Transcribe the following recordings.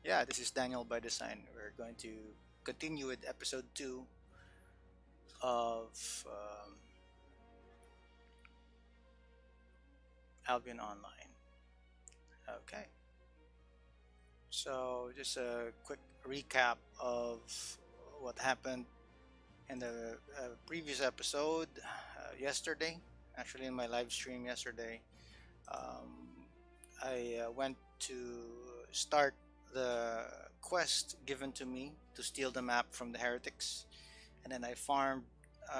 Yeah, this is Daniel by Design. We're going to continue with episode 2 of Albion Online. Okay, so just a quick recap of what happened in the previous episode yesterday. Actually, in my live stream yesterday, um, I went to start the quest given to me to steal the map from the heretics, and then I farmed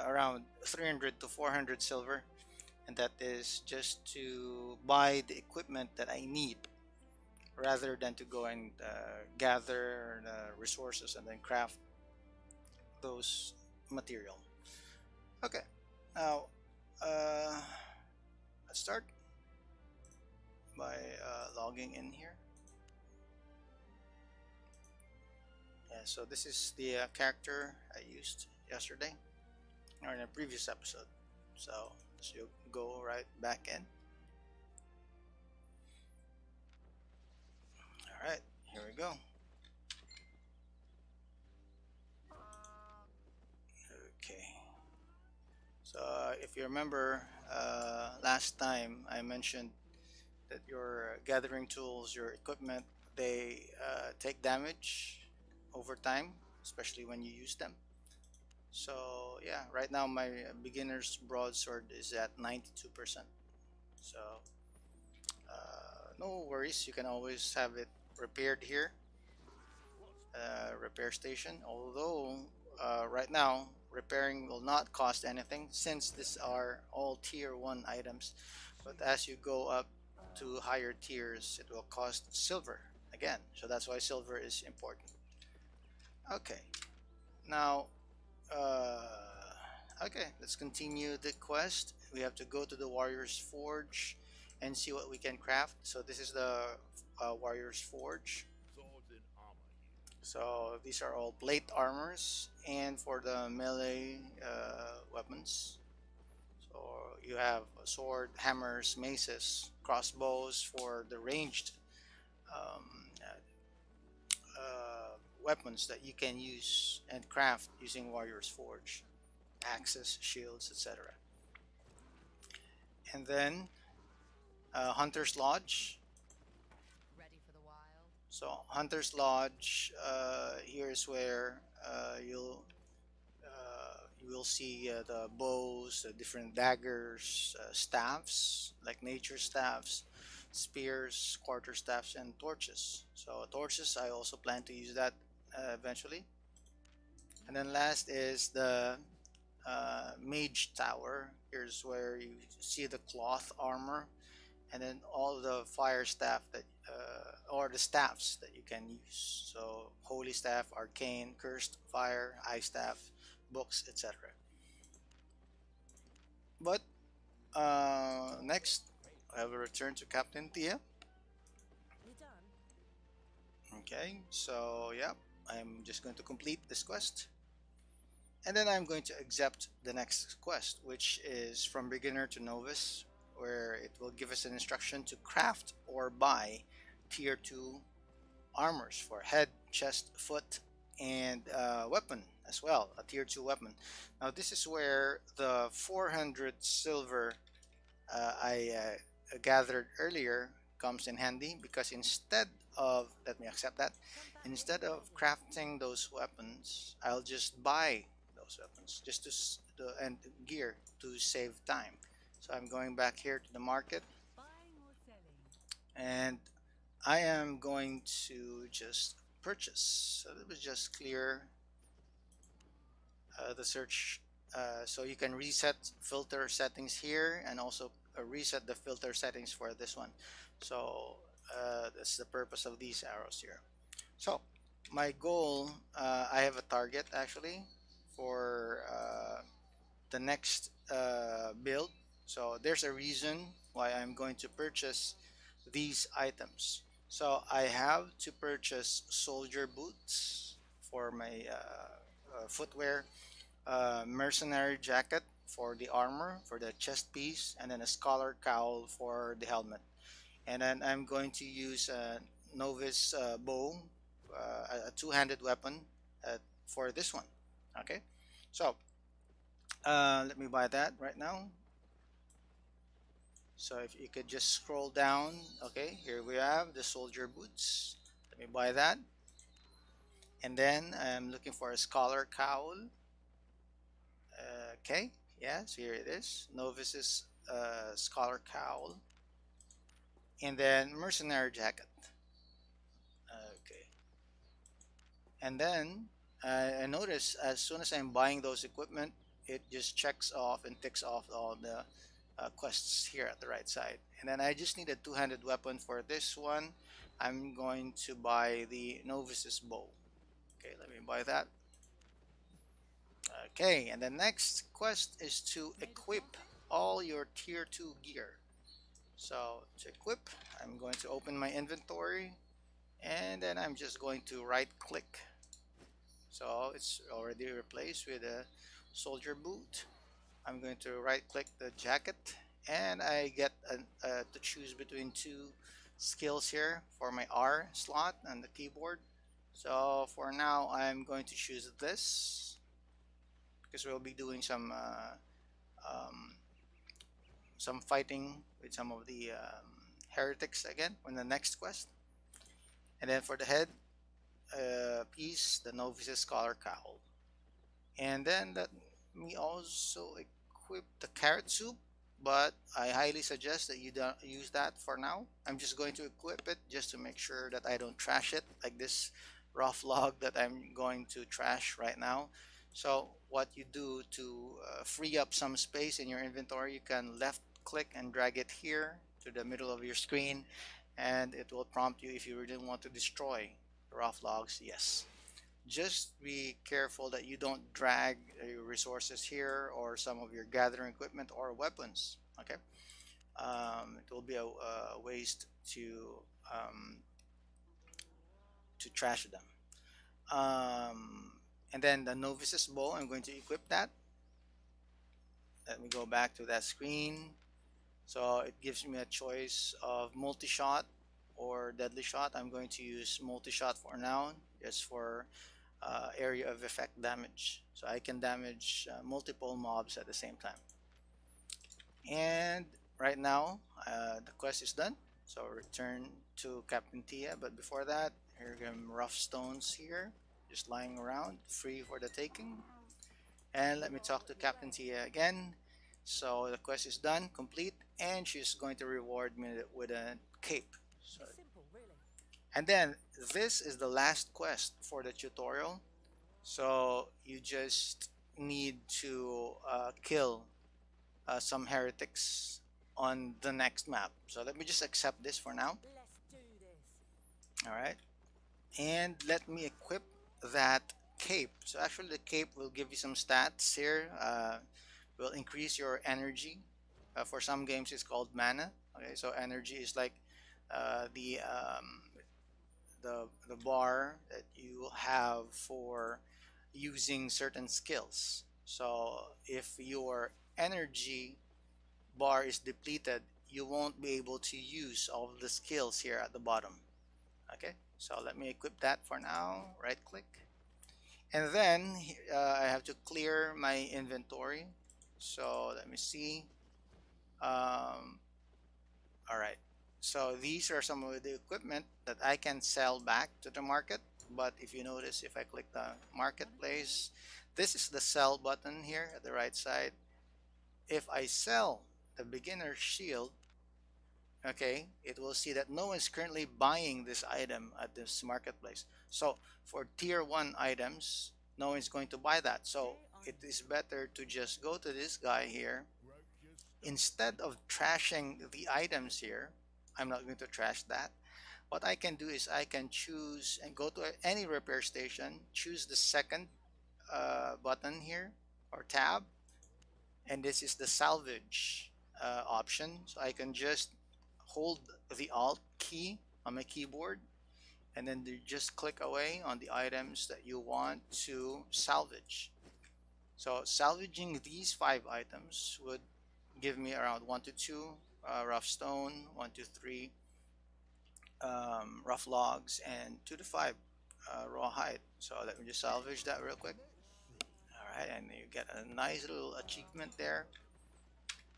around 300 to 400 silver, and that is just to buy the equipment that I need rather than to go and gather resources and then craft those material. Okay, now uh, let's start by logging in here. Yeah, so this is the character I used yesterday or in a previous episode. So you go right back in. All right, here we go. Okay. So if you remember, last time I mentioned that your gathering tools, your equipment, they take damage over time, especially when you use them. So yeah, right now my beginner's broadsword is at 92%. So no worries, you can always have it repaired here, repair station. Although right now repairing will not cost anything since these are all tier 1 items, but as you go up to higher tiers it will cost silver again, so that's why silver is important. Okay, now okay, let's continue the quest. We have to go to the warrior's forge and see what we can craft. So this is the warrior's forge. So these are all plate armors, and for the melee weapons, so you have a sword, hammers, maces, crossbows for the ranged um, weapons that you can use and craft using Warrior's Forge, axes, shields, etc. And then Hunter's Lodge. So Hunter's Lodge, here's where you will see the bows, the different daggers, staffs like nature staffs, spears, quarter staffs, and torches. So torches, I also plan to use that eventually. And then last is the mage tower. Here's where you see the cloth armor, and then all the fire staff that or the staffs that you can use. So holy staff, arcane, cursed, fire, ice staff, books, etc. But next I will return to Captain Tia. Okay, so yeah, I'm just going to complete this quest, and then I'm going to accept the next quest, which is from beginner to novice, where it will give us an instruction to craft or buy tier 2 armors for head, chest, foot, and weapon as well, a tier 2 weapon. Now this is where the 400 silver I gathered earlier comes in handy, because instead of, let me accept that, instead of crafting those weapons, I'll just buy those weapons just and gear to save time. So I'm going back here to the market, and I am going to just purchase. So let me just clear the search, so you can reset filter settings here, and also reset the filter settings for this one. So that's the purpose of these arrows here. So my goal, I have a target actually for the next build. So there's a reason why I'm going to purchase these items. So I have to purchase soldier boots for my footwear, mercenary jacket for the armor, for the chest piece, and then a scholar cowl for the helmet. And then I'm going to use a novice bow a two-handed weapon for this one. Okay, so let me buy that right now. So if you could just scroll down, okay, here we have the soldier boots. Let me buy that. And then I'm looking for a scholar cowl. Okay, yes, here it is. Novice's scholar cowl. And then mercenary jacket. Okay. And then I notice as soon as I'm buying those equipment, it just checks off and ticks off all the quests here at the right side. And then I just need a two-handed weapon for this one. I'm going to buy the novice's bow. Okay, let me buy that. Okay, and the next quest is to equip all your tier 2 gear. So to equip, I'm going to open my inventory, and then I'm just going to right click. So it's already replaced with a soldier boot. I'm going to right click the jacket, and I get to choose between two skills here for my R slot on the keyboard. So for now I'm going to choose this because we'll be doing um, some fighting with some of the heretics again on the next quest. And then for the head piece, the novice's scholar cowl. And then let me also equip the carrot soup, but I highly suggest that you don't use that for now. I'm just going to equip it just to make sure that I don't trash it, like this rough log that I'm going to trash right now. So what you do to free up some space in your inventory, you can left click and drag it here to the middle of your screen, and it will prompt you if you really want to destroy the rough logs. Yes, just be careful that you don't drag your resources here or some of your gathering equipment or weapons. Okay, it will be a waste um, to trash them. And then the novice's bow, I'm going to equip that. Let me go back to that screen. So it gives me a choice of multi-shot or deadly shot. I'm going to use multi-shot for now, just for area of effect damage, so I can damage multiple mobs at the same time. And right now the quest is done, so return to Captain Tia. But before that, here are some rough stones here just lying around free for the taking. And let me talk to Captain Tia again. So the quest is done, complete, and she's going to reward me with a cape. So, and then this is the last quest for the tutorial. So you just need to kill some heretics on the next map. So let me just accept this for now. All right, and let me equip that cape. So actually the cape will give you some stats here. Will increase your energy. For some games it's called mana. Okay, so energy is like uh, the um, the bar that you have for using certain skills. So if your energy bar is depleted, you won't be able to use all of the skills here at the bottom. Okay, so let me equip that for now. Right click, and then I have to clear my inventory. So let me see. All right, so these are some of the equipment that I can sell back to the market. But if you notice, if I click the marketplace, this is the sell button here at the right side. If I sell the beginner shield, okay, it will see that no one is currently buying this item at this marketplace. So for tier 1 items, no one's going to buy that. So it is better to just go to this guy here. Instead of trashing the items here, I'm not going to trash that. What I can do is I can choose and go to any repair station, choose the second button here or tab, and this is the salvage option. So I can just hold the alt key on my keyboard, and then just click away on the items that you want to salvage. So salvaging these 5 items would give me around 1 to 2 rough stone, 1 to 3 rough logs, and 2 to 5 rawhide. So let me just salvage that real quick. All right, and you get a nice little achievement there.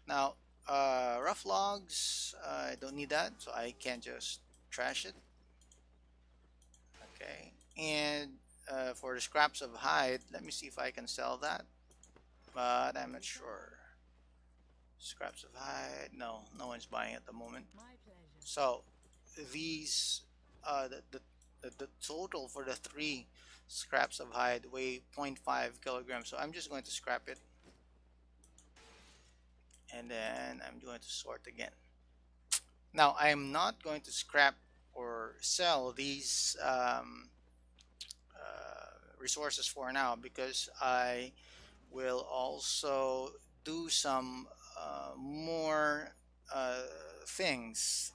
Now, rough logs, I don't need that, so I can just trash it. Okay, and for the scraps of hide, let me see if I can sell that, but I'm not sure. Scraps of hide, no, no one's buying at the moment. So these, the total for the three scraps of hide weigh zero point 0.5 kilograms. So I'm just going to scrap it, and then I'm going to sort again. Now I am not going to scrap or sell these resources for now, because I will also do some more things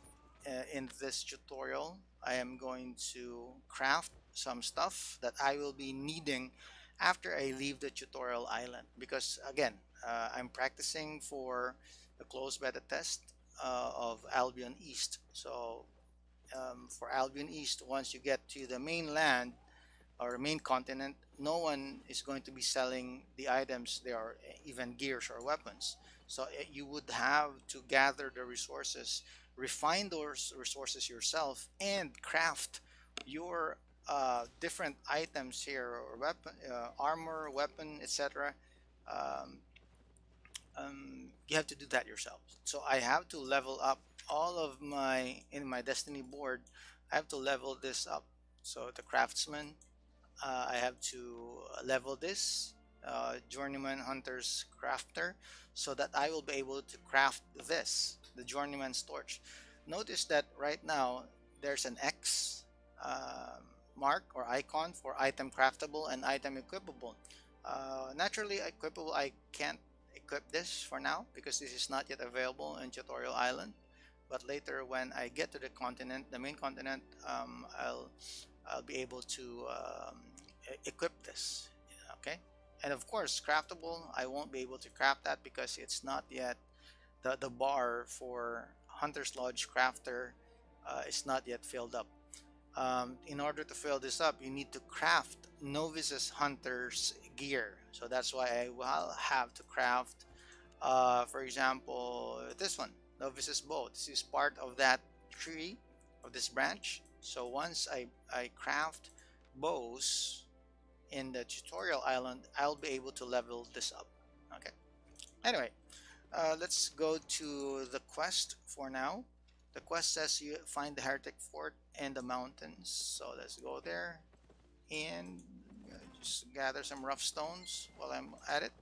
in this tutorial. I am going to craft some stuff that I will be needing after I leave the tutorial island, because again, I'm practicing for the closed beta test of Albion East. So for Albion East, once you get to the mainland or main continent, no one is going to be selling the items there, or even gears or weapons. So you would have to gather the resources, refine those resources yourself, and craft your different items here, or weapon, armor, weapon, etc. Um, you have to do that yourself. So I have to level up all of my, in my destiny board, I have to level this up. So the craftsman, I have to level this journeyman hunter's crafter, so that I will be able to craft this, the journeyman's torch. Notice that right now there's an X mark or icon for item craftable and item equipable. Naturally equipable, I can't equip this for now because this is not yet available in tutorial island, but later when I get to the continent, the main continent, I'll be able to equip this. Okay, and of course craftable, I won't be able to craft that because it's not yet, the bar for Hunter's Lodge crafter is not yet filled up. In order to fill this up, you need to craft novices hunter's gear, so that's why I will have to craft for example this one, novice's bow. This is part of that tree, of this branch. So once I craft bows in the tutorial island, I'll be able to level this up. Okay, anyway, let's go to the quest for now. The quest says you find the heretic fort in the mountains, so let's go there and just gather some rough stones while I'm at it.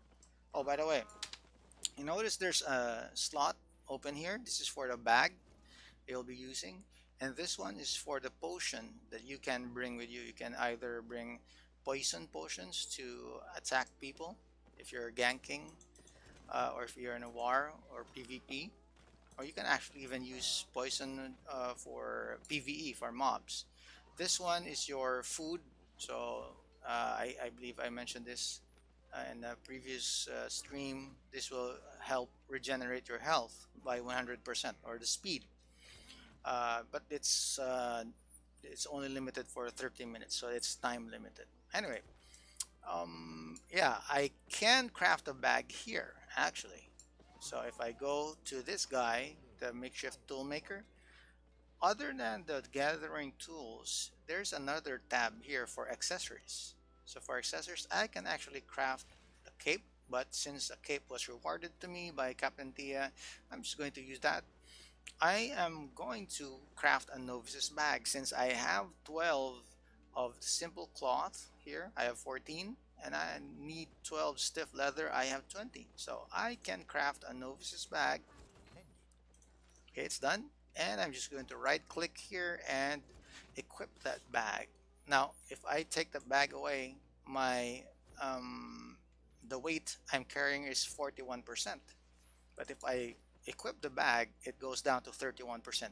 Oh, by the way, you notice there's a slot open here. This is for the bag you'll be using, and this one is for the potion that you can bring with you. You can either bring poison potions to attack people if you're ganking, or if you're in a war or PvP, or you can actually even use poison for PvE, for mobs. This one is your food. So I believe I mentioned this in a previous stream. This will help regenerate your health by 100%, or the speed, but it's only limited for 30 minutes, so it's time limited. Anyway, yeah, I can craft a bag here actually. So if I go to this guy, the makeshift tool maker, other than the gathering tools, there's another tab here for accessories. So for accessories, I can actually craft a cape, but since a cape was rewarded to me by Captain Tia, I'm just going to use that. I am going to craft a novice's bag since I have 12 of simple cloth here. I have 14, and I need 12 stiff leather. I have 20, so I can craft a novice's bag. Okay, it's done, and I'm just going to right click here and equip that bag. Now if I take the bag away, my the weight I'm carrying is 41%, but if I equip the bag, it goes down to 31%,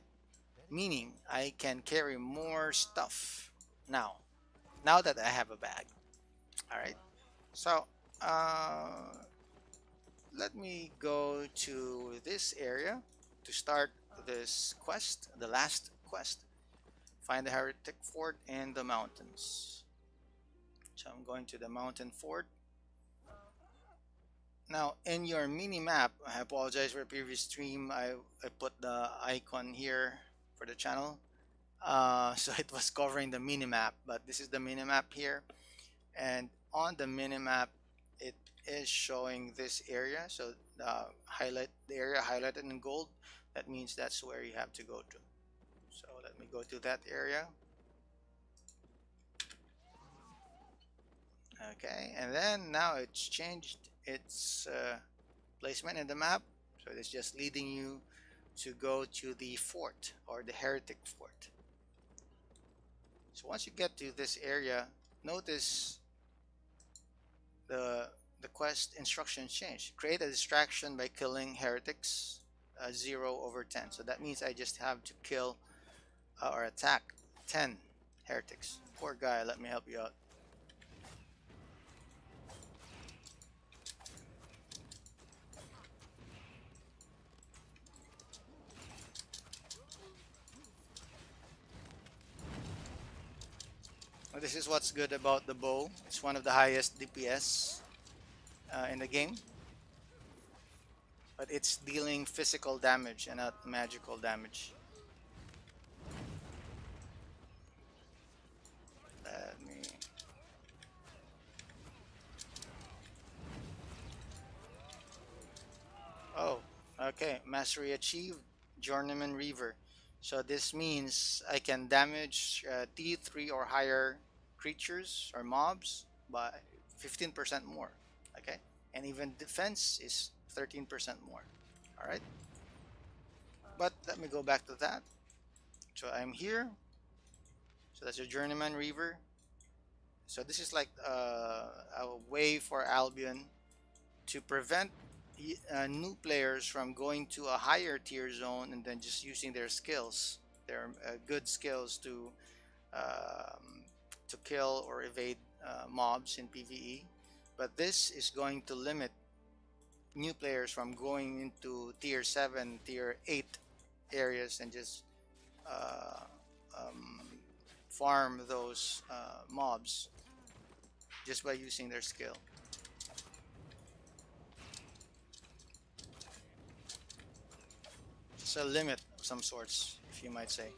meaning I can carry more stuff now that I have a bag. All right, so let me go to this area to start this quest, the last quest. Find the heretic fort in the mountains. So I'm going to the mountain fort. Now in your mini map, I apologize for the previous stream. I put the icon here for the channel. So it was covering the mini map, but this is the mini map here. And on the mini map, it is showing this area. So highlight the area highlighted in gold. That means that's where you have to go to. So let me go to that area. Okay, and then now it's changed its placement in the map. So it's just leading you to go to the fort, or the heretic fort. So once you get to this area, notice the quest instructions change. Create a distraction by killing heretics, 0/10. So that means I just have to kill or attack 10 heretics. Poor guy, let me help you out. Well, this is what's good about the bow. It's one of the highest DPS in the game, but it's dealing physical damage and not magical damage. Let me... Oh, okay. Mastery achieved. Journeyman Reaver. So this means I can damage T3 or higher creatures or mobs by 15% more. Okay, and even defense is 13% more. All right, but let me go back to that. So I'm here. So that's a Journeyman Reaver. So this is like a way for Albion to prevent new players from going to a higher tier zone and then just using their skills, their good skills to kill or evade mobs in PvE. But this is going to limit new players from going into tier 7, tier 8 areas and just uh, um, farm those mobs just by using their skill. It's a limit of some sorts, if you might say.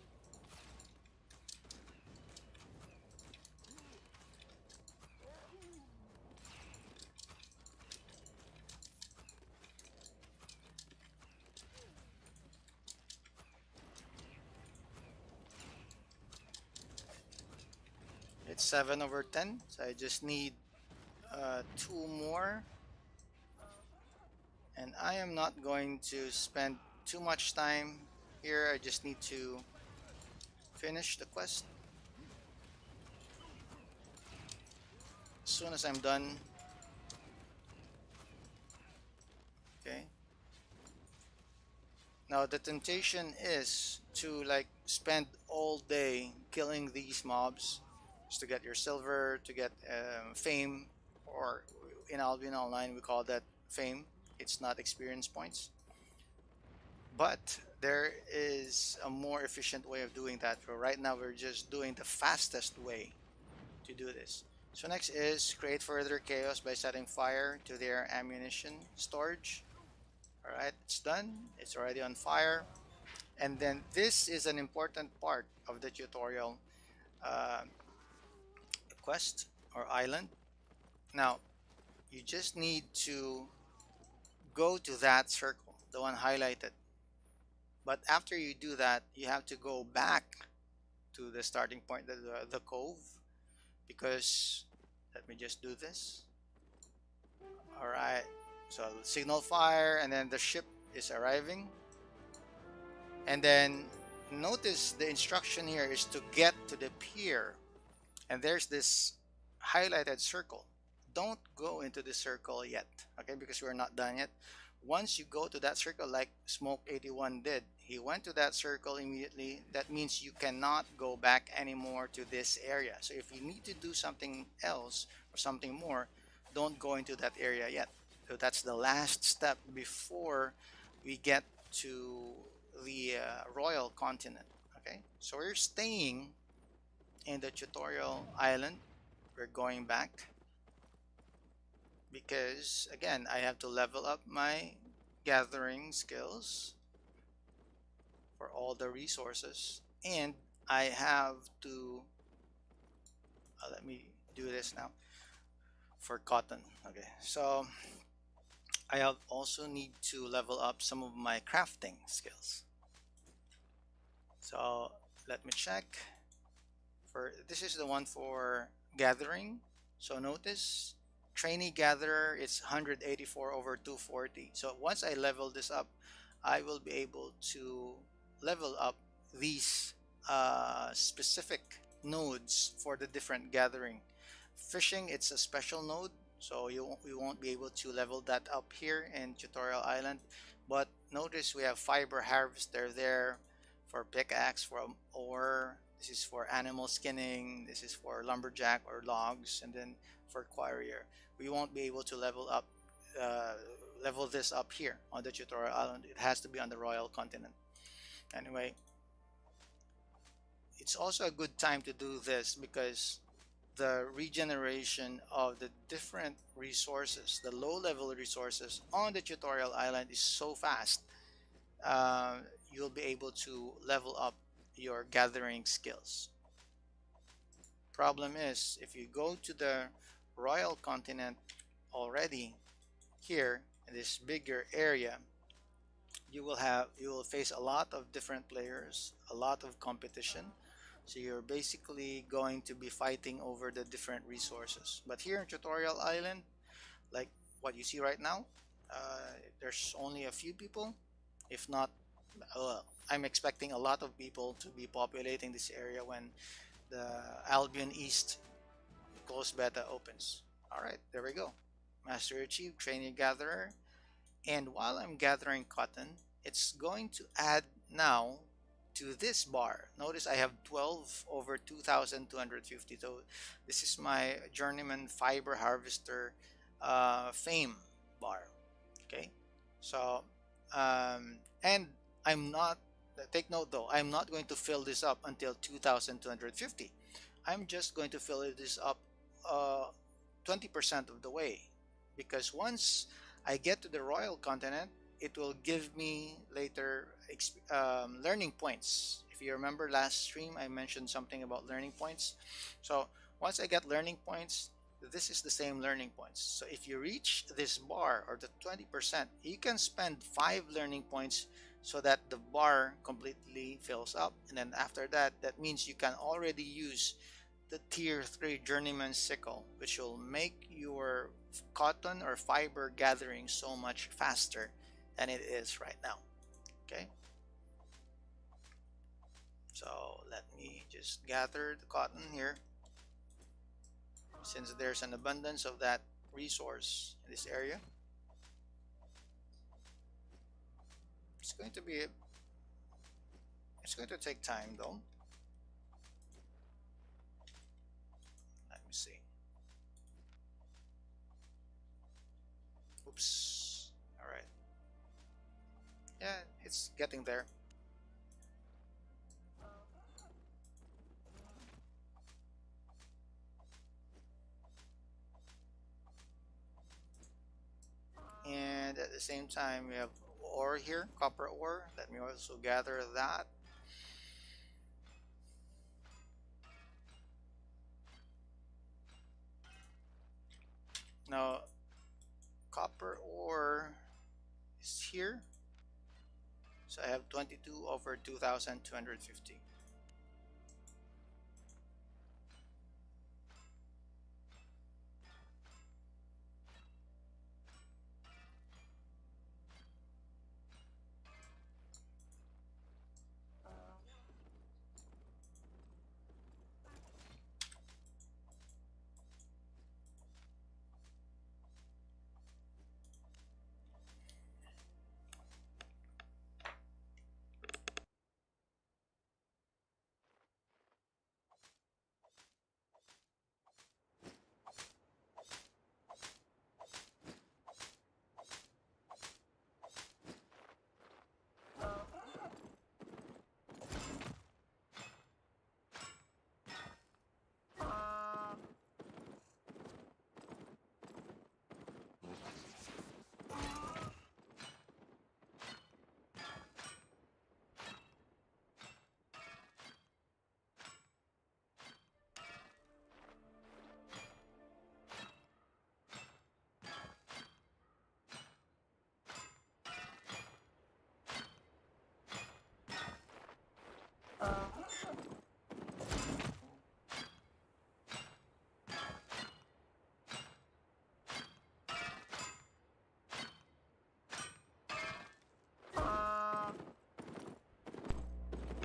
It's 7/10, so I just need 2 more. And I am not going to spend too much time here. I just need to finish the quest. As soon as I'm done. Okay. Now the temptation is to like spend all day killing these mobs just to get your silver, to get fame, or in Albion Online we call that fame. It's not experience points. But there is a more efficient way of doing that. So right now we're just doing the fastest way to do this. So next is create further chaos by setting fire to their ammunition storage. Alright, it's done. It's already on fire. And then this is an important part of the tutorial uh, quest or island. Now, you just need to go to that circle, the one highlighted. But after you do that, you have to go back to the starting point, the cove, because let me just do this. All right, so signal fire, and then the ship is arriving. And then notice the instruction here is to get to the pier, and there's this highlighted circle. Don't go into the circle yet, okay, because we're not done yet. Once you go to that circle, like Smoke 81 did, he went to that circle immediately. That means you cannot go back anymore to this area. So if you need to do something else or something more, don't go into that area yet. So that's the last step before we get to the royal continent. Okay, so we're staying In the tutorial island, we're going back because again I have to level up my gathering skills for all the resources, and I have to let me do this now for cotton. Okay, so I have also need to level up some of my crafting skills. So let me check. For this is the one for gathering. So notice trainee gatherer, it's 184 over 240. So once I level this up, I will be able to level up these specific nodes for the different gathering. Fishing, it's a special node, so you won't be able to level that up here in tutorial island. But notice we have fiber harvester there for pickaxe, for ore. This is for animal skinning. This is for lumberjack or logs, and then for quarrier. We won't be able to uh, level this up here on the tutorial island. It has to be on the royal continent. Anyway, it's also a good time to do this because the regeneration of the different resources, the low level resources on the tutorial island is so fast. uh, you'll be able to level up your gathering skills. Problem is, if you go to the royal continent already here in this bigger area, you will face a lot of different players, a lot of competition. So you're basically going to be fighting over the different resources. But here in tutorial island, like what you see right now, there's only a few people, if not I'm expecting a lot of people to be populating this area when the Albion East closed beta opens. All right, there we go. Master achieved, training gatherer. And while I'm gathering cotton, it's going to add now to this bar. Notice I have 12 over 2,250. So this is my journeyman fiber harvester fame bar. Okay, so and I'm not, take note though, I'm not going to fill this up until 2,250. I'm just going to fill this up 20% of the way, because once I get to the royal continent, it will give me later learning points. If you remember last stream, I mentioned something about learning points. So once I get learning points, this is the same learning points. So if you reach this bar or the 20%, you can spend 5 learning points so that the bar completely fills up. And then after that, that means you can already use the tier 3 journeyman sickle, which will make your cotton or fiber gathering so much faster than it is right now. Okay, so let me just gather the cotton here, since there's an abundance of that resource in this area. It's going to be, it's going to take time though. Let me see. Oops. All right. Yeah, it's getting there. And at the same time, we have ore here, copper ore. Let me also gather that. Now, copper ore is here. So I have 22 over 2,250.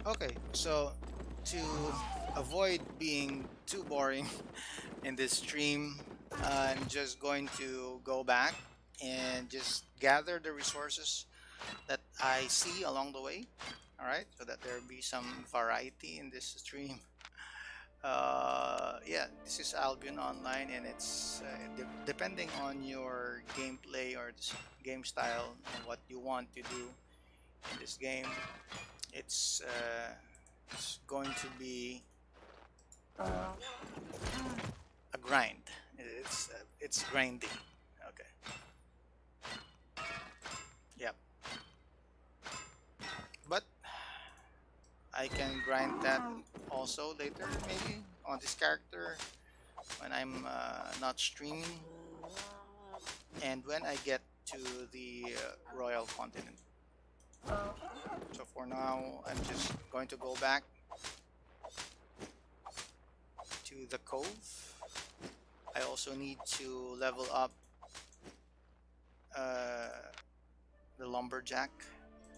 Okay, so to avoid being too boring in this stream, I'm just going to go back and just gather the resources that I see along the way. All right, so that there be some variety in this stream. Yeah, this is Albion Online, and it's depending on your gameplay or game style and what you want to do in this game. It's going to be a grind. It's grinding. Okay. Yep. But I can grind that also later, maybe on this character when I'm not streaming and when I get to the Royal Continent. So for now, I'm just going to go back to the cove. I also need to level up uh, the lumberjack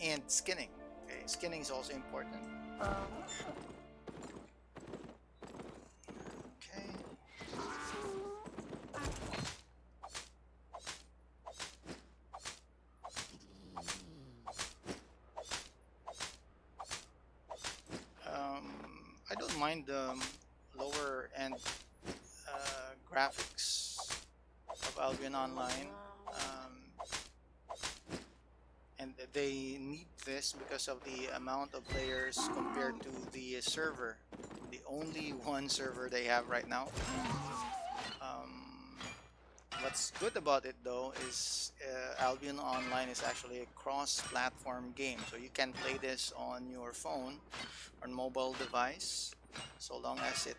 and skinning. Okay, skinning is also important. Okay. I don't mind the lower end graphics of Albion Online. And they need this because of the amount of players compared to the server, the only one server they have right now. um, what's good about it though is Albion Online is actually a cross-platform game, so you can play this on your phone or mobile device so long as it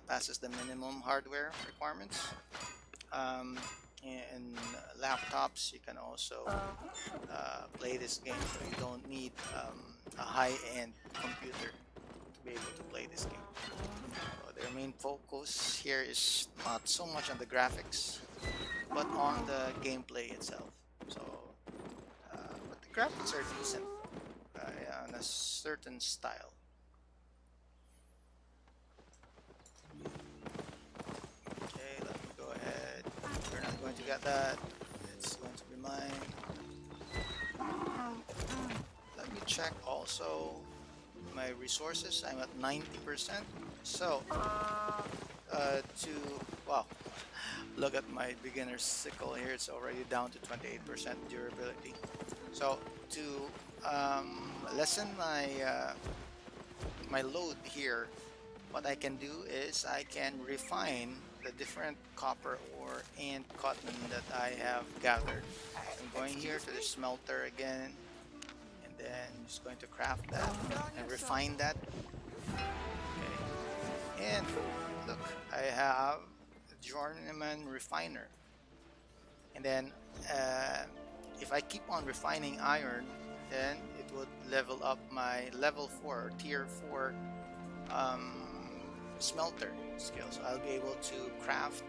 passes the minimum hardware requirements. um, in laptops you can also play this game, so you don't need a high-end computer to be able to play this game. So their main focus here is not so much on the graphics but on the gameplay itself. So but the graphics are decent on a certain style. Okay, let me go ahead. We're not going to get that. It's going to be mine. Let me check also my resources. I'm at 90%. So, to, wow, look at my beginner sickle here. It's already down to 28% durability. So, to lessen my load here, what I can do is I can refine the different copper ore and cotton that I have gathered. I'm going here to the smelter again, and then just going to craft that and refine that. Okay. And look, I have a journeyman refiner. And then if I keep on refining iron, then it would level up my level 4 or tier 4 smelter skills. I'll be able to craft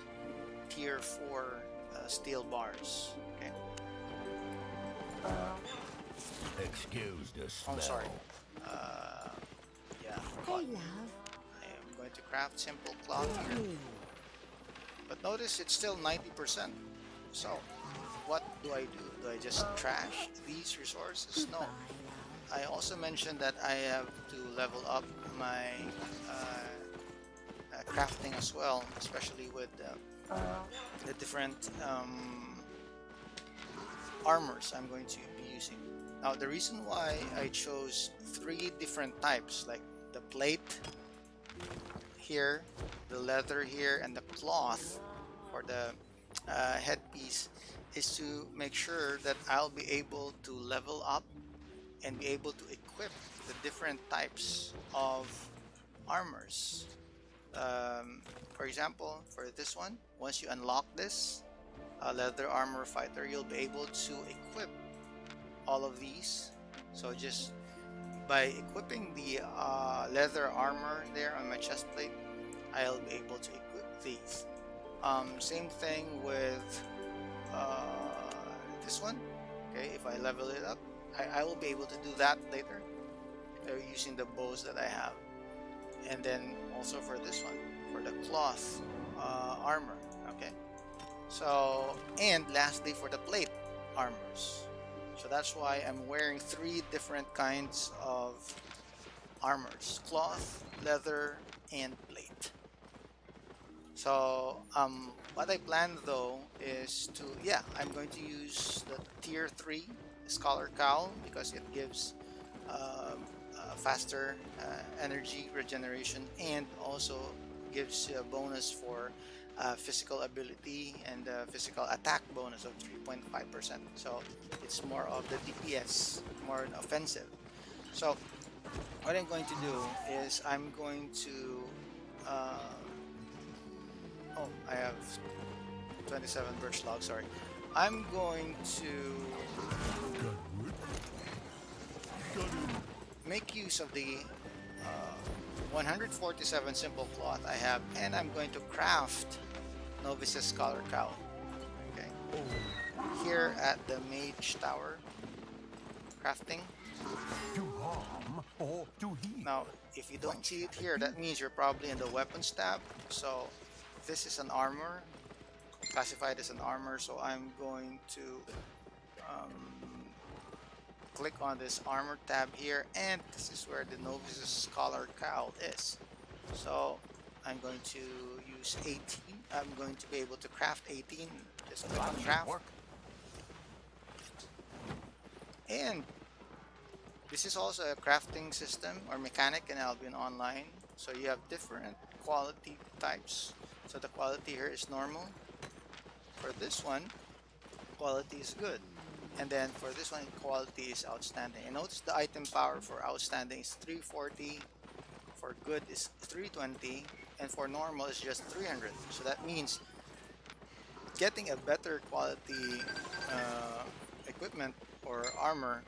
tier 4 steel bars. Okay. Excuse the smell. I'm sorry. Yeah. Hey, love. I am going to craft simple cloth here. But notice it's still 90%. So, what do? Do I just trash these resources? No. I also mentioned that I have to level up my crafting as well, especially with the different armors I'm going to be using. Now, the reason why I chose 3 different types, like the plate here, the leather here, and the cloth for the headpiece, is to make sure that I'll be able to level up and be able to equip the different types of armors. For example, for this one, once you unlock this leather armor fighter, you'll be able to equip all of these. So just by equipping the leather armor there on my chest plate, I'll be able to equip these. Same thing with this one. Okay, if I level it up, I will be able to do that later. using the bows that I have. And then also for this one, for the cloth armor. Okay. So, and lastly for the plate armors. So that's why I'm wearing three different kinds of armors: cloth, leather, and plate. So what I plan though is to, yeah, I'm going to use the tier 3 scholar cowl because it gives faster energy regeneration, and also gives a bonus for physical ability and physical attack bonus of 3.5%. So it's more of the DPS, more offensive. So what I'm going to do is I'm going to oh, I have 27 birch logs, sorry. I'm going to make use of the 147 simple cloth I have, and I'm going to craft Novice's Scholar Cowl. Okay. Here at the Mage Tower, crafting. To harm or to heal. Now, if you don't see it here, that means you're probably in the weapons tab. So this is an armor, classified as an armor. So I'm going to click on this armor tab here, and this is where the Novice's Scholar Cowl is. So I'm going to use 18. I'm going to be able to craft 18. Just click on craft. And this is also a crafting system or mechanic in Albion Online. So you have different quality types. So the quality here is normal. For this one, quality is good. And then for this one, quality is outstanding. And notice the item power for outstanding is 340, for good is 320, and for normal is just 300. So that means getting a better quality equipment or armor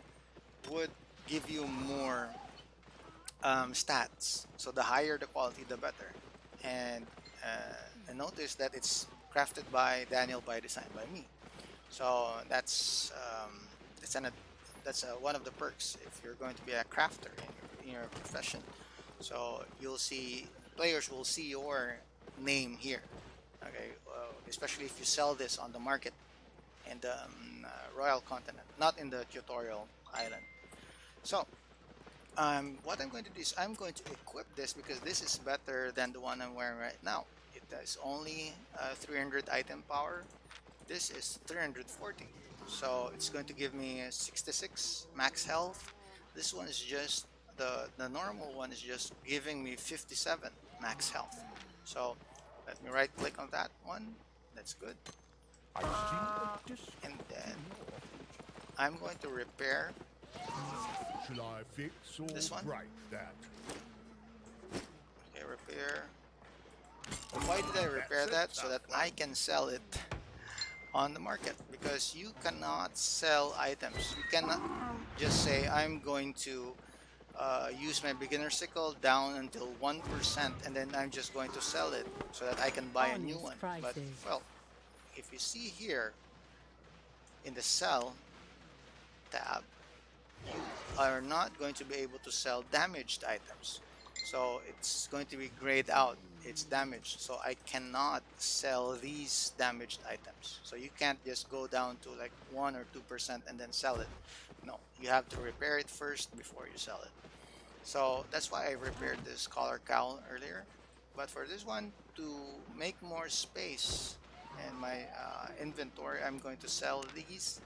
would give you more stats. So the higher the quality, the better. And notice that it's crafted by danielbydesign, by me. So that's one of the perks if you're going to be a crafter in your profession. So you'll see, players will see your name here. Okay, especially if you sell this on the market in the Royal Continent, not in the tutorial island. So what I'm going to do is I'm going to equip this because this is better than the one I'm wearing right now. It has only 300 item power. This is 340. So it's going to give me 66 max health. This one is just, the normal one is just giving me 57 max health. So let me right click on that one. That's good. And then I'm going to repair. Shall I fix or this one? break that? Okay, repair. Why did I repair that? So that I can sell it on the market, because you cannot sell items. You cannot just say I'm going to use my beginner sickle down until 1% and then I'm just going to sell it so that I can buy a new one. But well, if you see here in the sell tab, you are not going to be able to sell damaged items. So it's going to be grayed out. It's damaged. So I cannot sell these damaged items. So you can't just go down to like 1 or 2% and then sell it. No, you have to repair it first before you sell it. So that's why I repaired this collar cowl earlier. But for this one, to make more space in my inventory, I'm going to sell these.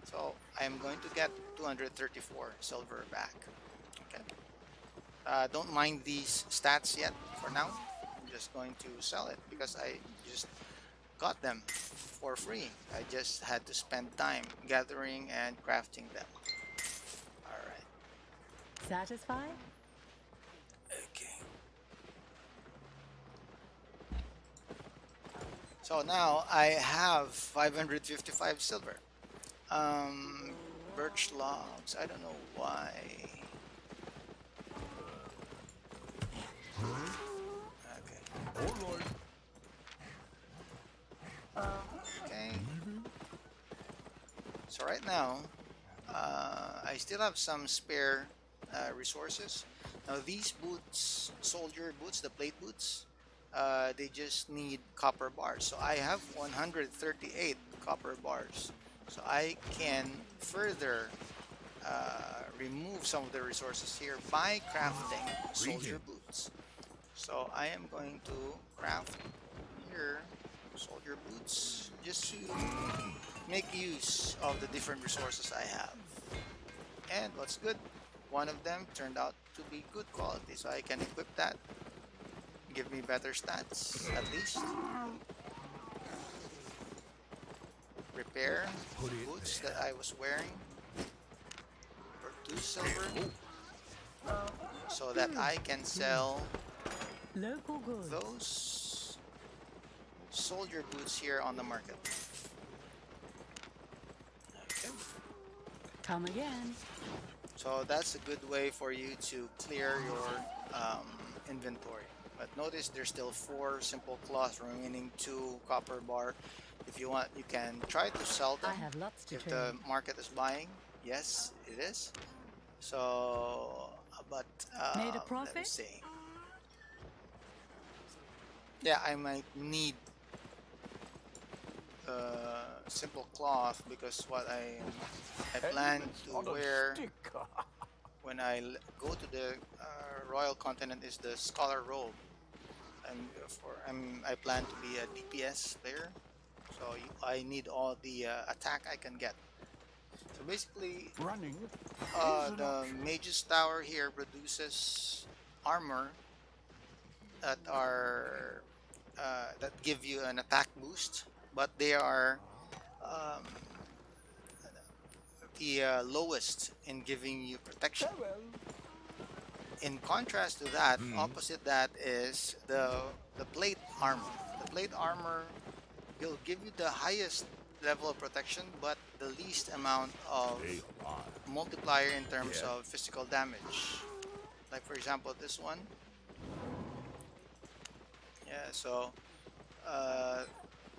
So I'm going to get 234 silver back. Okay. Don't mind these stats yet for now. I'm just going to sell it because I just got them for free. I just had to spend time gathering and crafting them. Alright. Satisfied? Okay. So now I have 555 silver. Birch logs. I don't know why. Okay. Okay. So right now, I still have some spare resources. Now these boots, soldier boots, the plate boots, they just need copper bars. So I have 138 copper bars. So I can further remove some of the resources here by crafting soldier boots. So I am going to craft here soldier boots just to make use of the different resources I have. And what's good, one of them turned out to be good quality, so I can equip that, give me better stats at least. Repair boots that I was wearing for 2 silver so that I can sell Local goods. those soldier boots here on the market. Okay. Come again. So that's a good way for you to clear your inventory. But notice there's still 4 simple cloth remaining, 2 copper bar. If you want, you can try to sell them I have lots to if trade. the market is buying. Yes, it is. So, but Made a let me profit? see. Yeah, I might need simple cloth because what I plan to wear when I go to the royal continent is the scholar robe. I plan to be a DPS player, so I need all the attack I can get. So basically, Running. the mage's tower here produces armor that are that give you an attack boost, but they are um, the lowest in giving you protection. In contrast to that, opposite that is the plate armor. The plate armor will give you the highest level of protection, but the least amount of multiplier in terms of physical damage. Like for example, this one. Yeah, so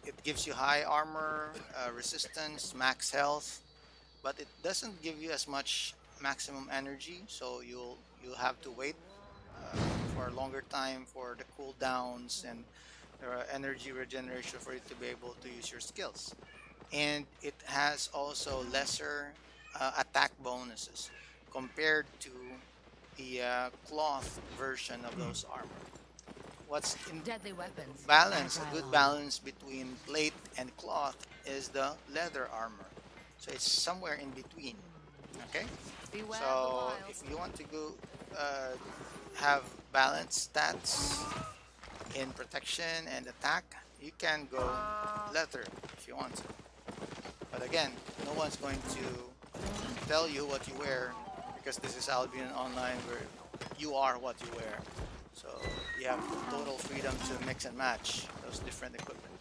it gives you high armor, resistance, max health, but it doesn't give you as much maximum energy. So you'll have to wait for a longer time for the cooldowns and energy regeneration for you to be able to use your skills. And it has also lesser attack bonuses compared to the cloth version of those armor. What's in Deadly weapons. balance, a Agile good armor. balance between plate and cloth is the leather armor. So it's somewhere in between. Okay? Beware So the wild. if you want to go have balanced stats in protection and attack, you can go leather if you want to. But again, no one's going to tell you what you wear because this is Albion Online where you are what you wear. So you have total freedom to mix and match those different equipment.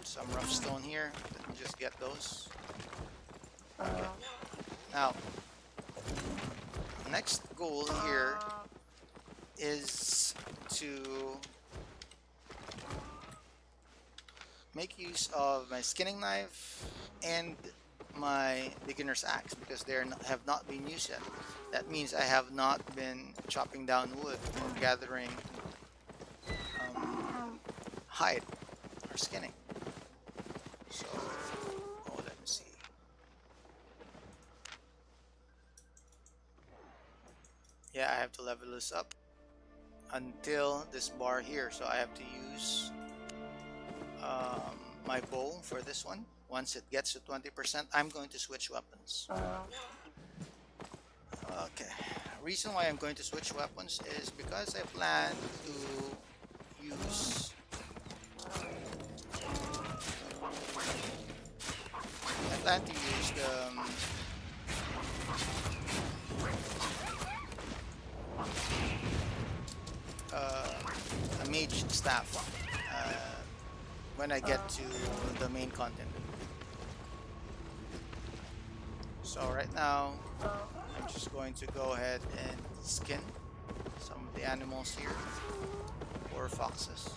Some rough stone here. Let me just get those. Okay. Now, next goal here is to make use of my skinning knife and my beginner's axe because they have not been used yet. That means I have not been chopping down wood or gathering hide or skinning. So, let me see. Yeah, I have to level this up until this bar here. So I have to use my bow for this one. Once it gets to 20%, I'm going to switch weapons. Okay. Reason why I'm going to switch weapons is because I plan to use a mage staff when I get to the main content. So right now, I'm just going to go ahead and skin some of the animals here, or foxes.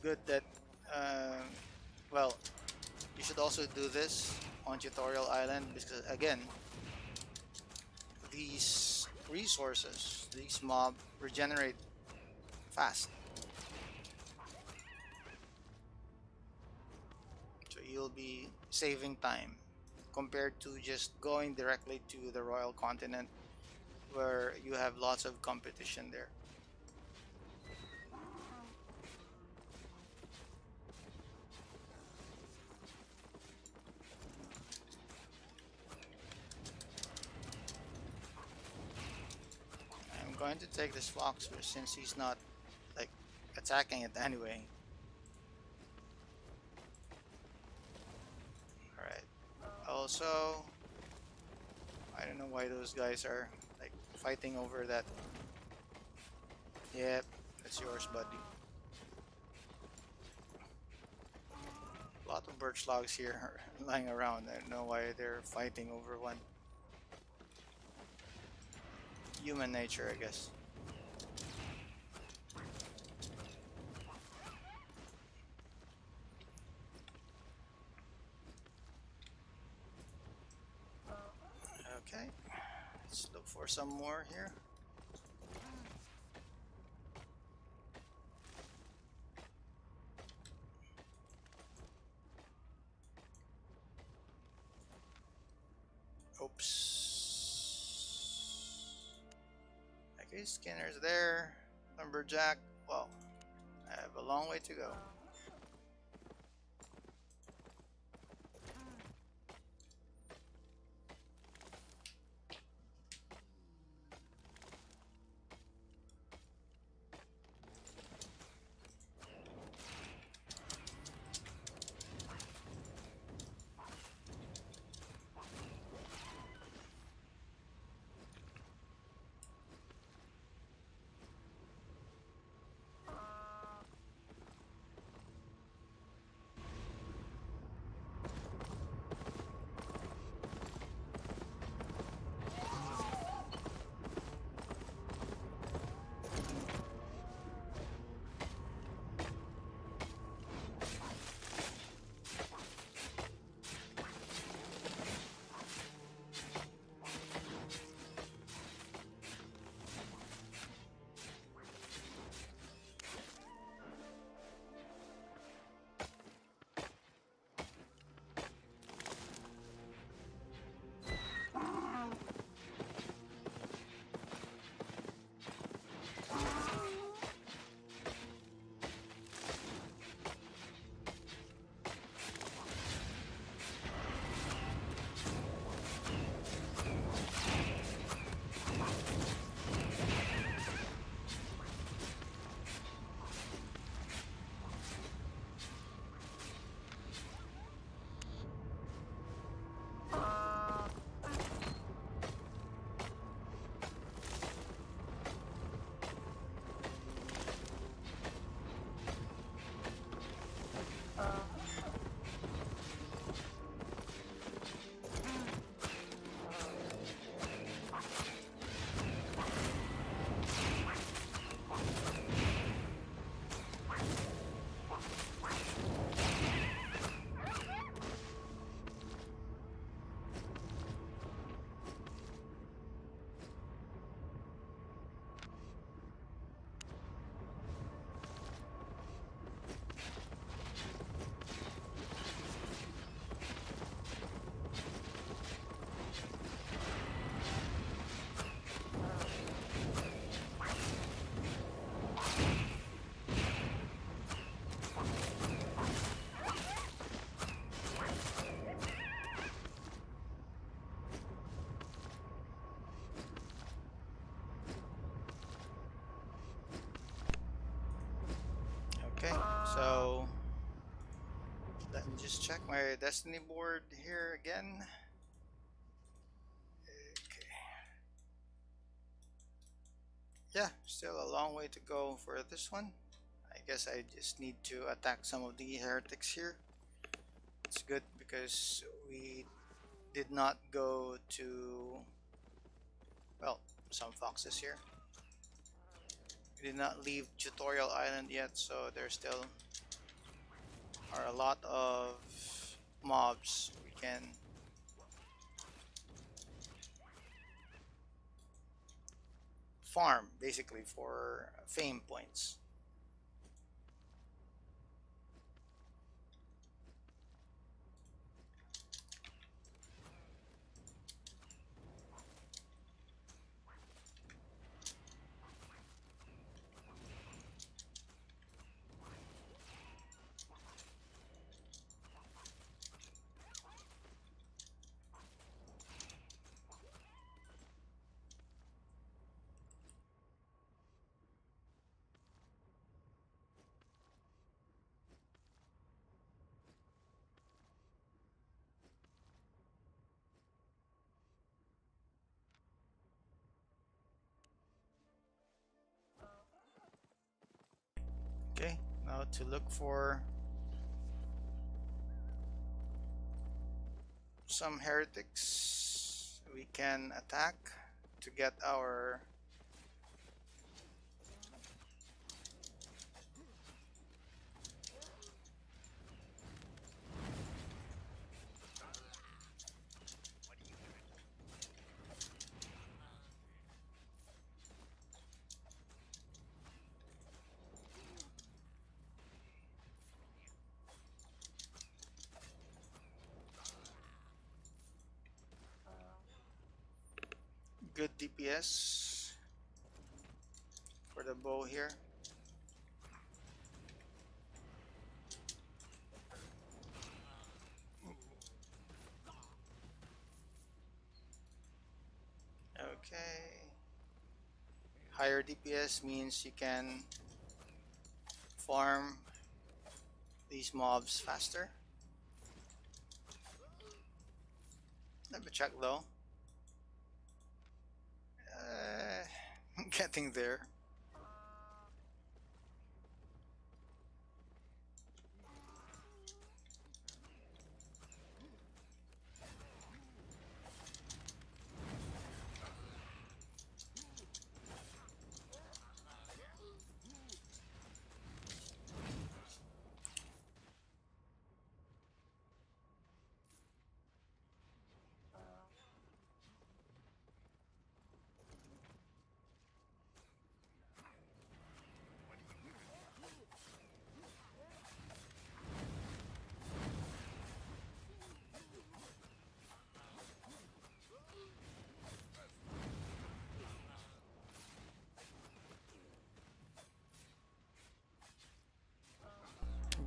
good that, um, well, you should also do this on Tutorial Island because, again, these resources, these mob regenerate fast. So you'll be saving time compared to just going directly to the Royal Continent where you have lots of competition there. I'm going to take this fox since he's not like attacking it anyway. Alright. Also, I don't know why those guys are like fighting over that. Yep, that's yours, buddy. A lot of birch logs here are lying around. I don't know why they're fighting over one. Human nature, I guess. Okay, let's look for some more here. Oops. Okay, Skinner's there. Lumberjack. Well, I have a long way to go. Okay, so let me just check my destiny board here again. Okay. Yeah, still a long way to go for this one. I guess I just need to attack some of the heretics here. It's good because we did not go to, well, some foxes here. We did not leave Tutorial Island yet, so there's still are a lot of mobs we can farm basically for fame points. Okay, now to look for some heretics we can attack to get our good DPS for the bow here. Okay. Higher DPS means you can farm these mobs faster. Let me check though. Getting there.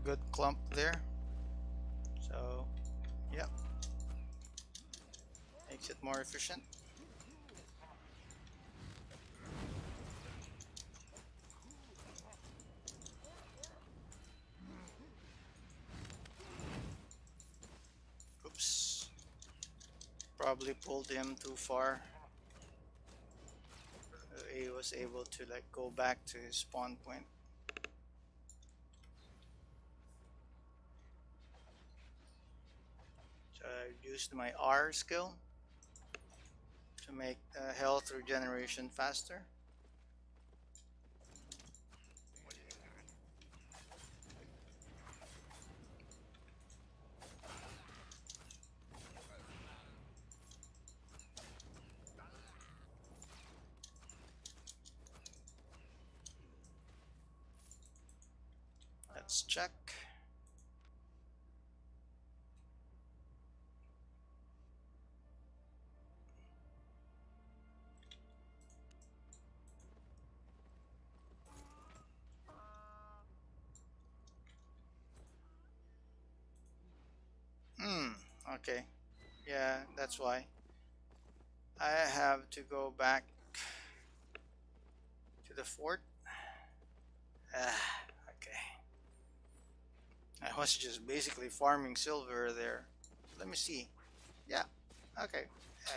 Good clump there. So, yep, makes it more efficient. Oops, probably pulled him too far. He was able to like go back to his spawn point. So I used my R skill to make health regeneration faster. Let's check. Okay. Yeah, that's why. I have to go back to the fort. Okay. I was just basically farming silver there. Let me see. Yeah. Okay.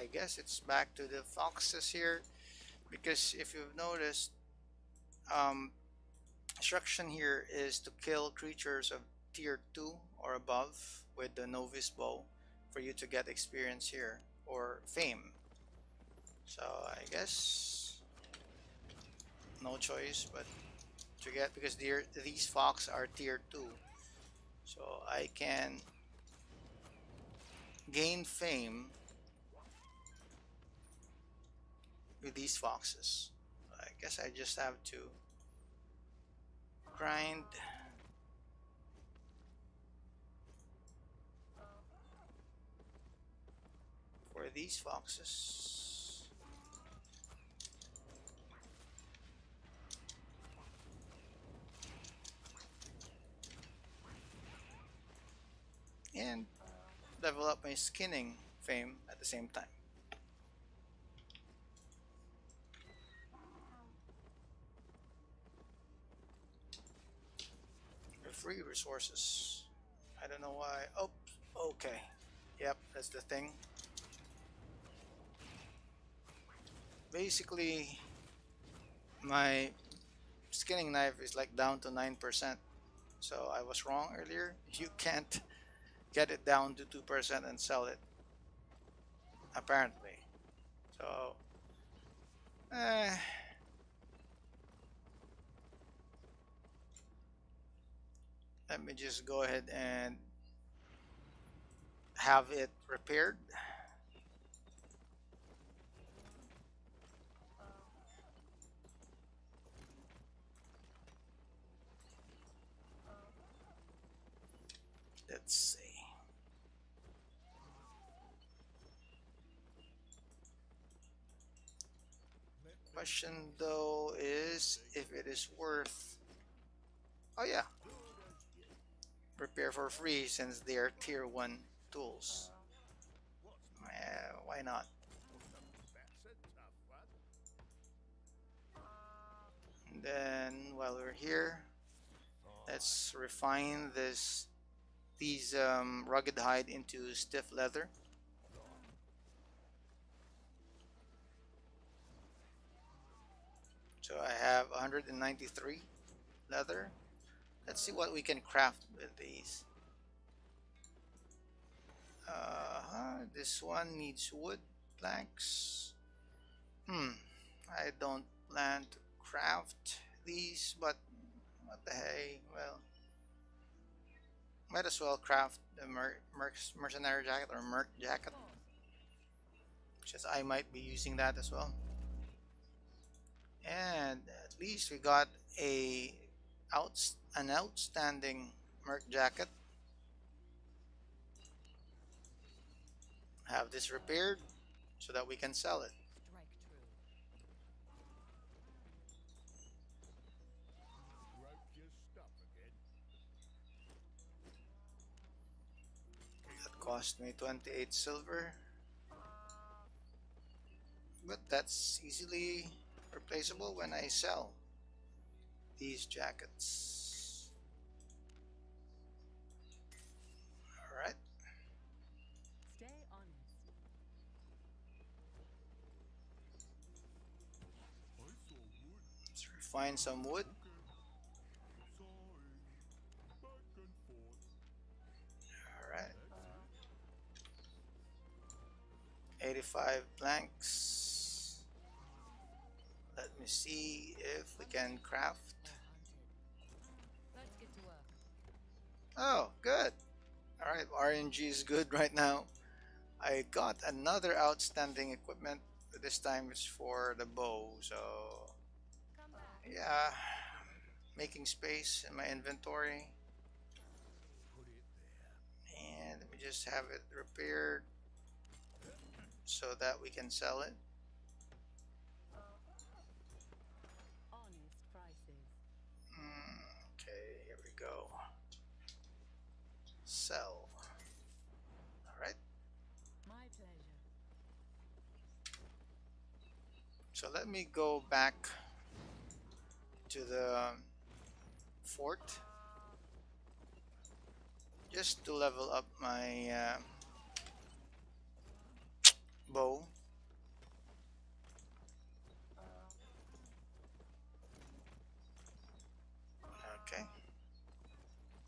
I guess it's back to the foxes here because if you've noticed, um, instruction here is to kill creatures of tier 2 or above with the novice bow for you to get experience here or fame. So I guess no choice but to get, because these fox are tier 2, So I can gain fame with these foxes. I guess I just have to grind for these foxes. And level up my skinning fame at the same time. Free resources. I don't know why. Oh, okay. Yep, that's the thing. Basically, my skinning knife is like down to 9%. So I was wrong earlier. You can't get it down to 2% and sell it, apparently. So, eh, let me just go ahead and have it repaired. Let's see. Question though is if it is worth. Oh yeah, repair for free since they are tier 1 tools. Why not? And then while we're here, let's refine these rugged hide into stiff leather. So I have 193 leather. Let's see what we can craft with these. This one needs wood planks. I don't plan to craft these, but what the hey, well, might as well craft the mercenary jacket or merc jacket, since I might be using that as well. And at least we got an outstanding merc jacket. Have this repaired so that we can sell it. That cost me 28 silver, but that's easily replaceable when I sell these jackets. Alright. Stay honest. Let's refine some wood. Alright. 85 planks. Let me see if we can craft. Let's get to work. Oh, good. Alright, RNG is good right now. I got another outstanding equipment. This time it's for the bow, so yeah, making space in my inventory. And let me just have it repaired so that we can sell it. Honest prices. Okay, here we go. Sell. Alright. My pleasure. So let me go back to the fort just to level up my bow. Okay.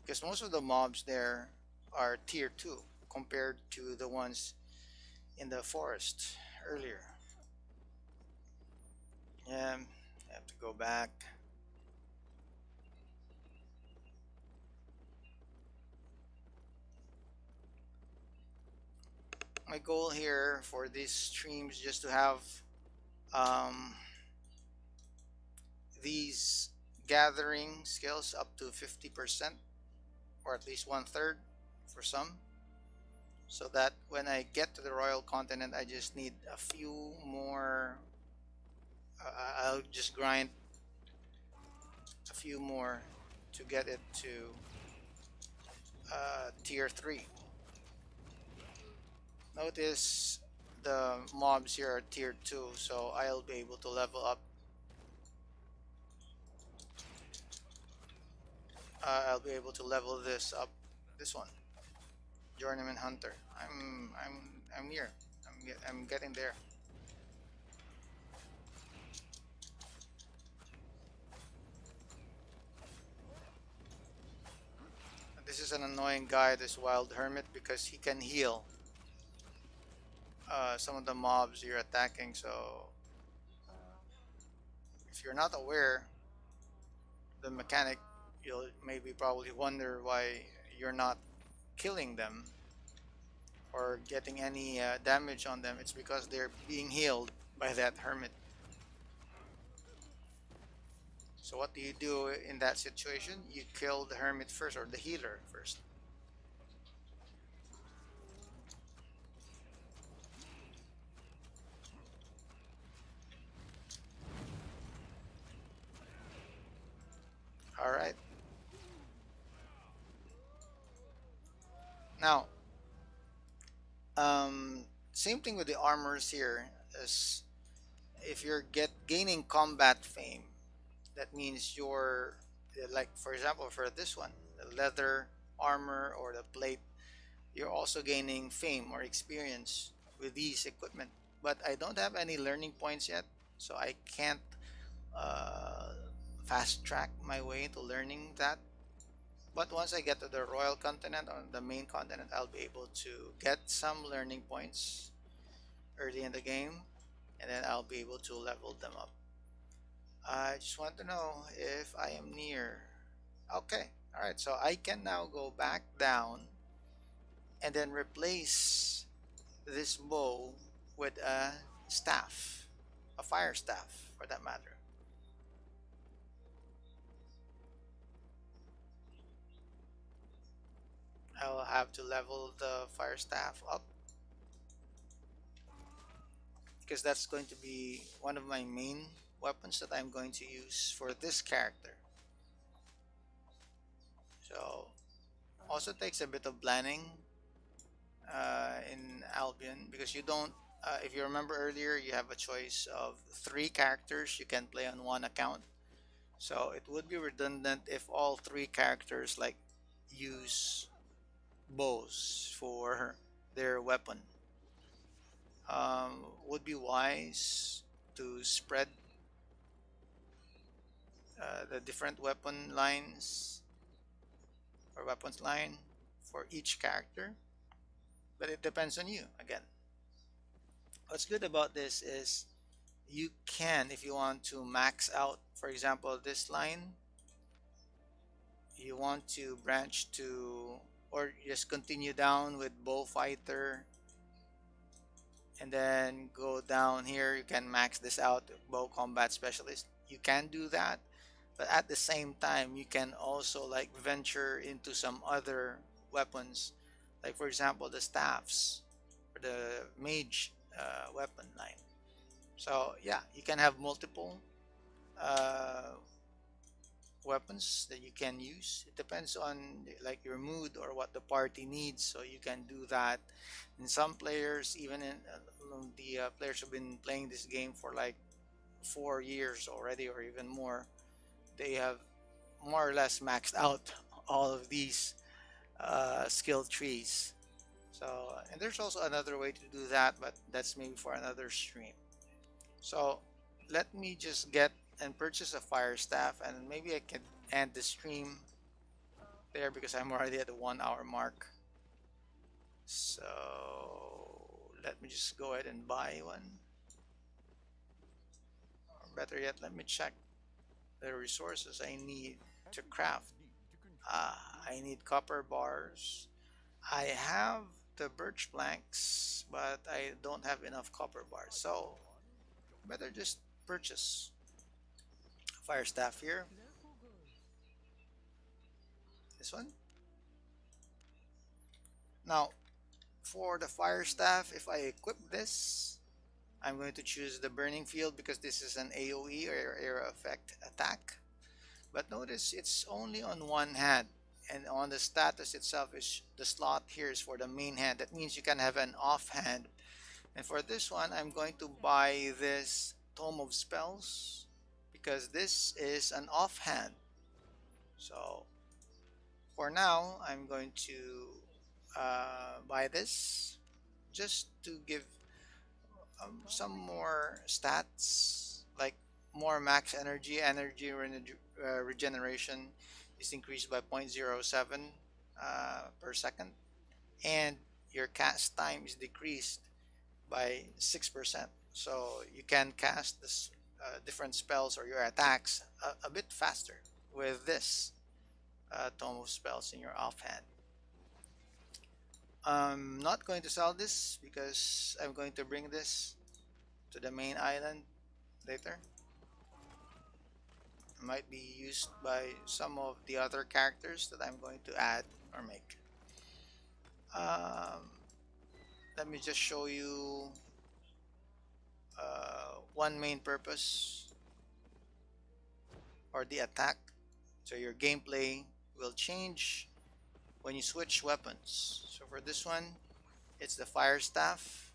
Because most of the mobs there are tier 2 compared to the ones in the forest earlier. Yeah, I have to go back. my goal here for these streams just to have um, these gathering skills up to 50% or at least one third for some, so that when I get to the royal continent I just need a few more. I'll just grind a few more to get it to tier 3. Notice the mobs here are tier 2, so I'll be able to level up. I'll be able to level this up. This one, Journeyman Hunter. I'm near. I'm getting there. This is an annoying guy, this wild hermit, because he can heal some of the mobs you're attacking. So if you're not aware the mechanic, you'll maybe probably wonder why you're not killing them or getting any damage on them. It's because they're being healed by that hermit. So what do you do in that situation? You kill the hermit first, or the healer first. All right. Now, same thing with the armors here. Is if you're gaining combat fame, that means you're like, for example, for this one, the leather armor or the plate, you're also gaining fame or experience with these equipment. But I don't have any learning points yet, so I can't uh, fast track my way into learning that. But once I get to the royal continent, on the main continent, I'll be able to get some learning points early in the game, and then I'll be able to level them up. I just want to know if I am near. Okay, all right, so I can now go back down and then replace this bow with a staff, a fire staff for that matter. I will have to level the fire staff up because that's going to be one of my main weapons that I'm going to use for this character. So also takes a bit of planning in Albion, because you don't if you remember earlier, you have a choice of 3 characters you can play on one account. So it would be redundant if all 3 characters like use bows for their weapon. Would be wise to spread the different weapon lines or weapons line for each character, but it depends on you again. What's good about this is you can, if you want to max out, for example, this line, you want to branch to, or just continue down with Bullfighter and then go down here, you can max this out, Bow Combat Specialist. You can do that, but at the same time you can also like venture into some other weapons, like for example the staffs or the mage weapon line. So yeah, you can have multiple uh, weapons that you can use. It depends on like your mood or what the party needs, so you can do that. And some players, even in the players who've been playing this game for like 4 years already or even more, they have more or less maxed out all of these skill trees. So, and there's also another way to do that, but that's maybe for another stream. So let me just get and purchase a fire staff, and maybe I can end the stream there because I'm already at the 1 hour mark. So let me just go ahead and buy one, or better yet, let me check the resources I need to craft. I need copper bars. I have the birch planks, but I don't have enough copper bars, so better just purchase fire staff here. Local goods. This one. Now, for the fire staff, if I equip this, I'm going to choose the burning field because this is an AoE or area effect attack. But notice it's only on one hand, and on the status itself is the slot here is for the main hand. That means you can have an off hand. And for this one, I'm going to buy this Tome of Spells because this is an off hand. So for now, I'm going to buy this just to give some more stats, like more max energy. Regeneration is increased by 0.07 per second, and your cast time is decreased by 6%. So you can cast this different spells or your attacks a bit faster with this tome of spells in your offhand. I'm not going to sell this because I'm going to bring this to the main island later. It might be used by some of the other characters that I'm going to add or make. Let me just show you one main purpose, or the attack. So your gameplay will change when you switch weapons. So for this one, it's the fire staff.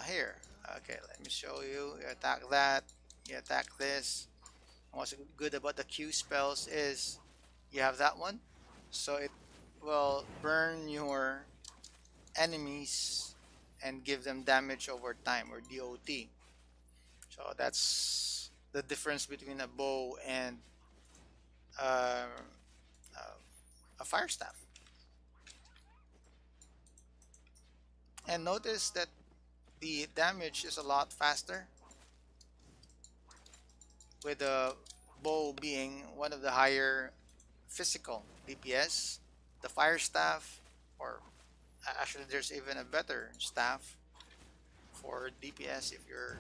Here, okay, let me show you. You attack that, you attack this. And what's good about the Q spells is you have that one, so it will burn your enemies and give them damage over time, or DOT. So that's the difference between a bow and uh, a fire staff. And notice that the damage is a lot faster with the bow being one of the higher physical DPS. The fire staff, or actually there's even a better staff for DPS if you're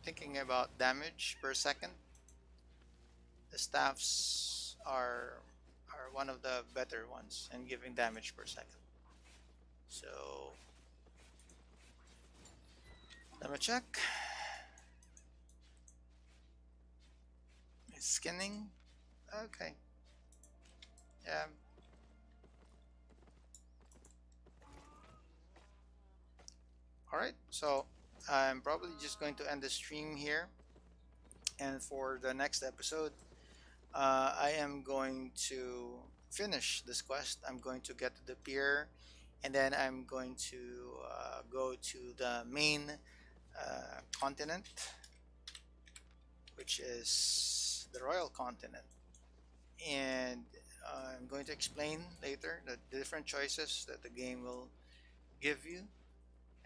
thinking about damage per second. The staffs are one of the better ones in giving damage per second. So let me check. It's skinning. Okay. Yeah. Alright, so I'm probably just going to end the stream here. And for the next episode, I am going to finish this quest. I'm going to get to the pier, and then I'm going to go to the main continent, which is the Royal Continent. And I'm going to explain later the different choices that the game will give you,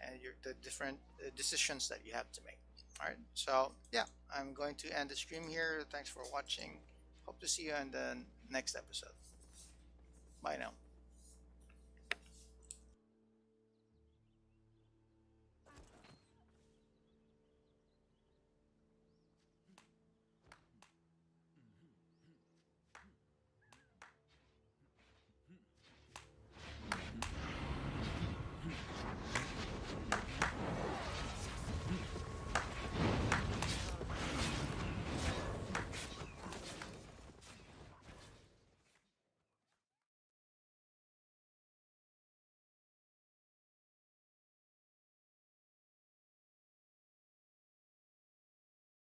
and the different decisions that you have to make. Alright, so yeah, I'm going to end the stream here. Thanks for watching. Hope to see you in the next episode. Bye now.